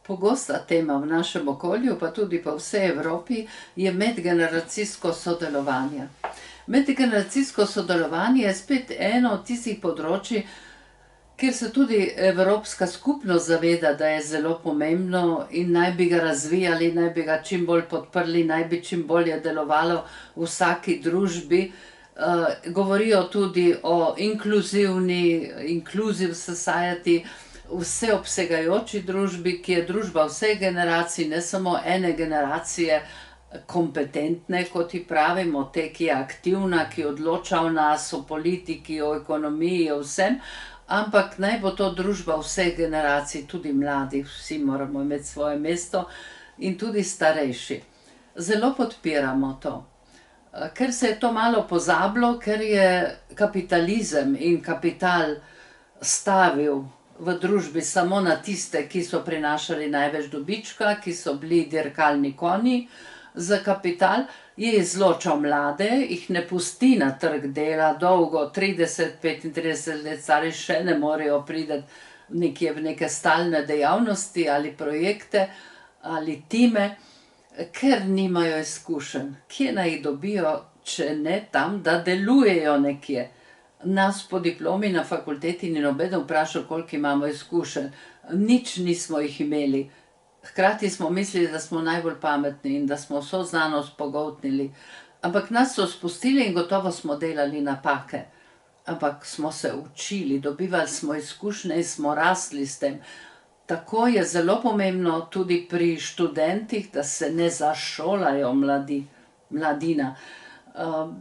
Pogosta tema v našem okolju, pa tudi po vsej Evropi, je medgeneracijsko sodelovanje. Medgeneracijsko sodelovanje je spet eno od tistih področij, kjer se tudi Evropska skupnost zaveda, da je zelo pomembno in naj bi ga razvijali, naj bi ga čim bolj podprli, naj bi čim bolje delovalo v vsaki družbi. Govorijo tudi o inclusive society, vseobsegajoči družbi, ki je družba vseh generacij, ne samo ene generacije, kompetentne, kot ji pravimo, te, ki je aktivna, ki odloča o nas, o politiki, o ekonomiji, o vsem, ampak naj bo to družba vseh generacij, tudi mladih, vsi moramo imeti svoje mesto in tudi starejši. Zelo podpiramo to. Ker se je to malo pozabilo, ker je kapitalizem in kapital stavil v družbi samo na tiste, ki so prinašali največ dobička, ki so bili dirkalni konji za kapital, je izločal mlade, jih ne pusti na trg dela dolgo, 30-35 let stari še ne morejo priti nekje v neke stalne dejavnosti ali projekte ali time, ker nimajo izkušenj. Kje naj jih dobijo, če ne tam, da delujejo nekje? Nas po diplomi na fakulteti ni nobeden vprašal, koliko imamo izkušenj. Nič nismo jih imeli. Hkrati smo mislili, da smo najbolj pametni in da smo vso znanost pogoltnili. Ampak nas so spustili in gotovo smo delali napake. Ampak smo se učili, dobivali smo izkušnje in smo rasli s tem. Tako je zelo pomembno tudi pri študentih, da se ne zašolajo mladina,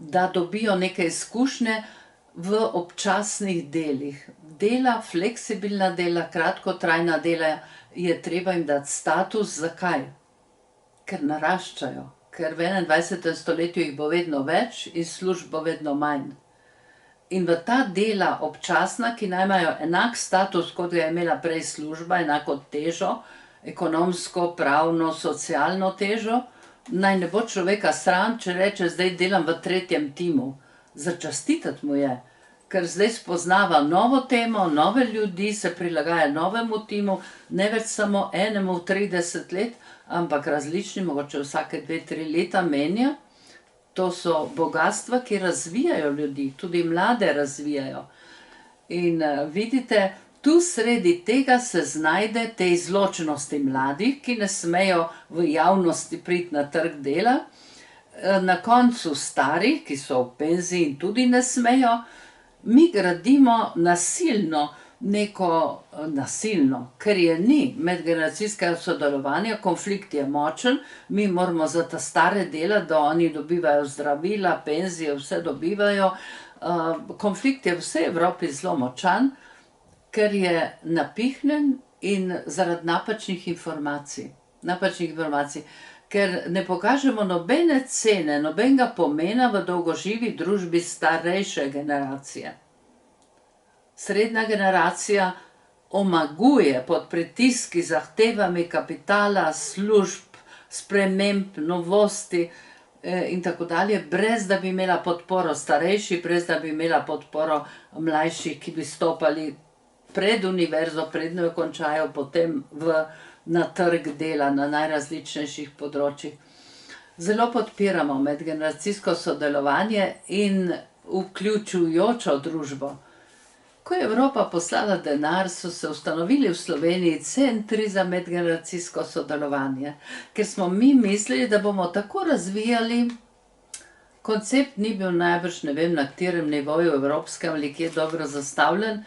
da dobijo neke izkušnje v občasnih delih. Dela, fleksibilna dela, kratkotrajna dela, je treba jim dati status. Zakaj? Ker naraščajo. Ker v 21. stoletju jih bo vedno več in služb bo vedno manj. In v ta dela občasna, ki naj imajo enak status, kot ga je imela prej služba, enako težo, ekonomsko, pravno, socialno težo, naj ne bo človeka sram, če reče, zdaj delam v 3. timu. Začastitati mu je, ker zdaj spoznava novo temo, nove ljudi, se prilagaja novemu timu, ne več samo enemu v 30 let, ampak različni, mogoče vsake 2-3 leta menja. To so bogatstva, ki razvijajo ljudi, tudi mlade razvijajo. In vidite, tu sredi tega se znajde te izločenosti mladih, ki ne smejo v javnosti priti na trg dela, na koncu starih, ki so v penziji in tudi ne smejo. Mi gradimo nasilno, ker je ni medgeneracijskega sodelovanja, konflikt je močen, mi moramo za ta stare delati, da oni dobivajo zdravila, penzije, vse dobivajo. Konflikt je v vsej Evropi zelo močan, ker je napihnjen in zaradi napačnih informacij. Ker ne pokažemo nobene cene, nobenega pomena v dolgoživi družbi starejše generacije. Srednja generacija omaguje pod pritiski, zahtevami kapitala, služb, sprememb, novosti in tako dalje, brez da bi imela podporo starejših, brez da bi imela podporo mlajših, ki bi stopali pred univerzo, predno jo končajo, potem na trg dela, na najrazličnejših področjih. Zelo podpiramo medgeneracijsko sodelovanje in vključujočo družbo. Ko je Evropa poslala denar, so se ustanovili v Sloveniji centri za medgeneracijsko sodelovanje, ker smo mi mislili, da bomo tako razvijali. Koncept ni bil najbrž, ne vem, na katerem nivoju evropskem ali kje dobro zastavljen,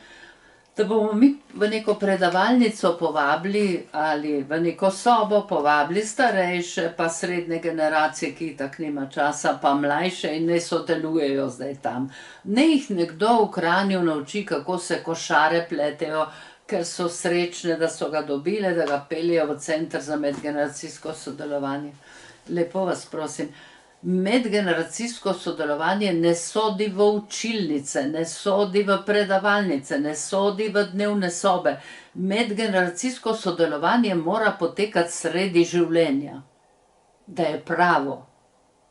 da bomo mi v neko predavalnico povabili ali v neko sobo povabili starejše, pa srednje generacije, ki itak nima časa, pa mlajše in ne sodelujejo zdaj tam. Ne jih nekdo v Kranju nauči, kako se košare pletejo, ker so srečne, da so ga dobile, da ga peljejo v center za medgeneracijsko sodelovanje. Lepo vas prosim. Medgeneracijsko sodelovanje ne sodi v učilnice, ne sodi v predavalnice, ne sodi v dnevne sobe. Medgeneracijsko sodelovanje mora potekati sredi življenja. Da je pravo.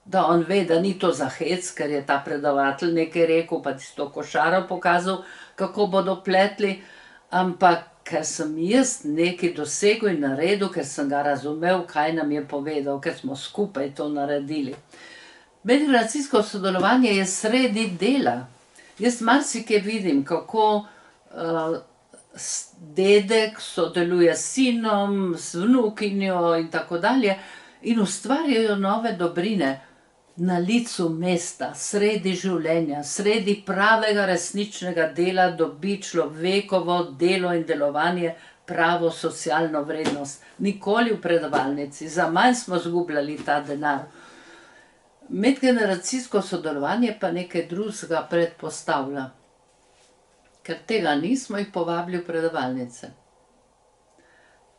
Da on ve, da ni to za hec, ker je ta predavatelj nekaj rekel, pa tisto košaro pokazal, kako bodo pletli, ampak ker sem jaz nekaj dosegel in naredil, ker sem ga razumel, kaj nam je povedal, ker smo skupaj to naredili. Medgeneracijsko sodelovanje je sredi dela. Jaz marsikaj vidim, kako dedek sodeluje s sinom, s vnukinjo in tako dalje in ustvarjajo nove dobrine na licu mesta, sredi življenja, sredi pravega resničnega dela dobi človekovo delo in delovanje pravo socialno vrednost. Nikoli v predavalnici, za manj smo zgubljali ta denar. Medgeneracijsko sodelovanje pa nekaj drugega predpostavlja. Ker tega nismo, jih povabili v predavalnice.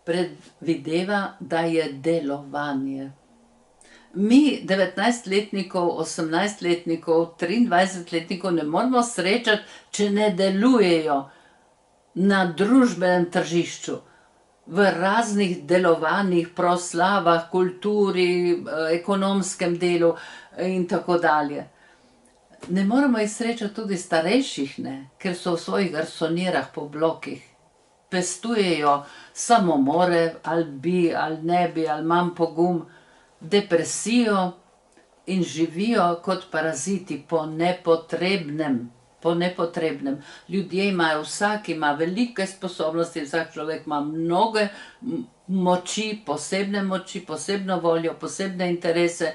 Predvideva, da je delovanje. Mi 19-letnikov, 18-letnikov, 23-letnikov ne moramo srečati, če ne delujejo na družbenem tržišču, v raznih delovanjih, proslavah, kulturi, ekonomskem delu in tako dalje. Ne moramo jih srečati tudi starejših, ne, ker so v svojih garsonjerah po blokih. Pestujejo samomore, ali bi, ali ne bi, ali imam pogum, depresijo in živijo kot paraziti po nepotrebnem. Po nepotrebnem. Ljudje imajo, vsak ima velike sposobnosti, vsak človek ima mnoge moči, posebno voljo, posebne interese,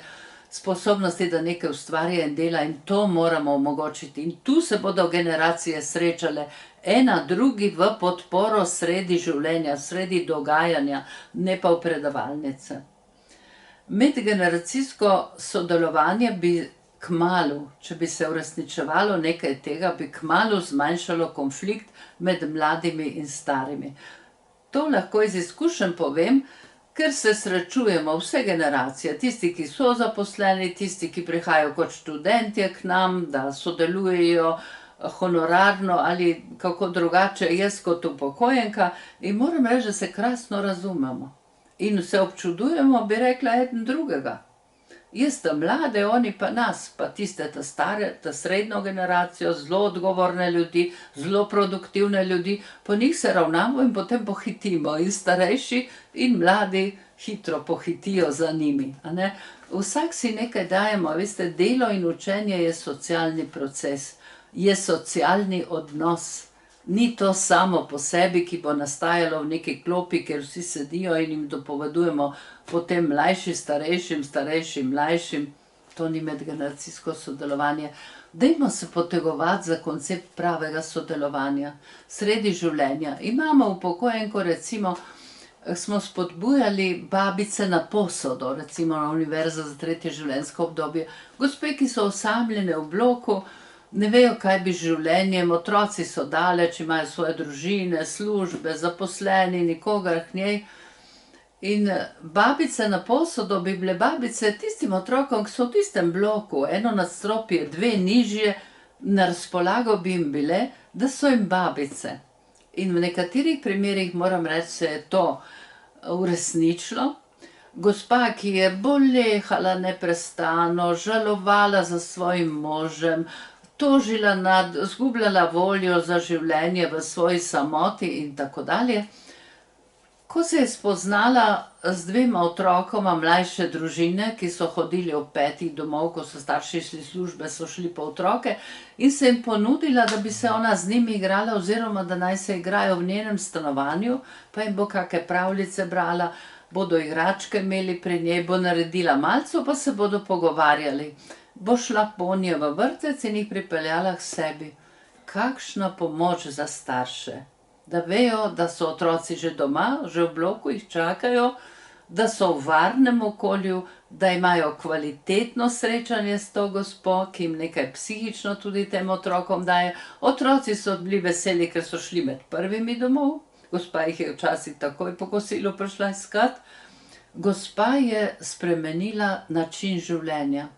sposobnosti, da nekaj ustvarja in dela in to moramo omogočiti. In tu se bodo generacije srečale, ena drugi v podporo sredi življenja, sredi dogajanja, ne pa v predavalnice. Medgeneracijsko sodelovanje bi kmalu, če bi se uresničevalo nekaj tega, bi kmalu zmanjšalo konflikt med mladimi in starimi. To lahko iz izkušenj povem, ker se srečujemo vse generacije, tisti, ki so zaposleni, tisti, ki prihajajo kot študentje k nam, da sodelujejo honorarno ali kako drugače, jaz kot upokojenka, in moram reči, da se krasno razumemo. In se občudujemo, bi rekla, eden drugega. Jaz ta mlade, oni pa nas, pa tiste ta stare, ta srednjo generacijo, zelo odgovorne ljudi, zelo produktivne ljudi, po njih se ravnamo in potem pohitimo. In starejši in mladi hitro pohitijo za njimi. Vsak si nekaj dajemo, veste, delo in učenje je socialni proces, je socialni odnos. Ni to samo po sebi, ki bo nastajalo v neki klopi, ker vsi sedijo in jim dopovedujemo potem mlajši starejšim, starejši mlajšim. To ni medgeneracijsko sodelovanje. Dajmo se potegovati za koncept pravega sodelovanja sredi življenja. Imamo upokojenko, recimo, smo spodbujali babice na posodo, recimo na Univerzo za tretje življenjsko obdobje. Gospe, ki so osamljene v bloku, ne vejo, kaj bi z življenjem, otroci so daleč, imajo svoje družine, službe, zaposleni, nikogar k njej. In babice na posodo bi bile babice tistim otrokom, ki so v tistem bloku, eno nadstropje, dve nižje, na razpolago bi jim bile, da so jim babice. In v nekaterih primerih, moram reči, se je to uresničilo. Gospa, ki je bolehala neprestano, žalovala za svojim možem, tožila zgubljala voljo za življenje v svoji samoti in tako dalje. Ko se je spoznala z dvema otrokoma mlajše družine, ki so hodili ob 5 domov, ko so starši šli službe, so šli po otroke, in se jim ponudila, da bi se ona z njimi igrala oziroma da naj se igrajo v njenem stanovanju, pa jim bo kakšne pravljice brala, bodo igračke imeli pri njej, bo naredila malco, pa se bodo pogovarjali. Bo šla ponje v vrtec in jih pripeljala k sebi. Kakšna pomoč za starše, da vejo, da so otroci že doma, že v bloku jih čakajo, da so v varnem okolju, da imajo kvalitetno srečanje s to gospo, ki jim nekaj psihično tudi tem otrokom daje. Otroci so bili veseli, ker so šli med prvimi domov, gospa jih je včasih takoj po kosilu prišla iskat. Gospa je spremenila način življenja.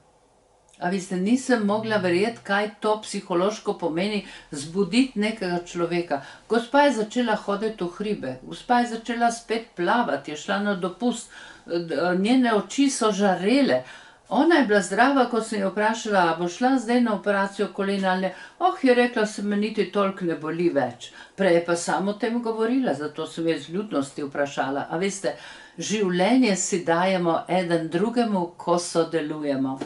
A veste, nisem mogla verjeti, kaj to psihološko pomeni zbuditi nekega človeka. Gospa je začela hoditi v hribe, gospa je začela spet plavati, je šla na dopust, njene oči so žarele. Ona je bila zdrava, ko sem jo vprašala, a bo šla zdaj na operacijo kolena ali ne. Oh, je rekla, se me niti toliko ne boli več. Prej je pa samo o tem govorila, zato sem jo z ljudnosti vprašala. A veste, življenje si dajemo eden drugemu, ko sodelujemo.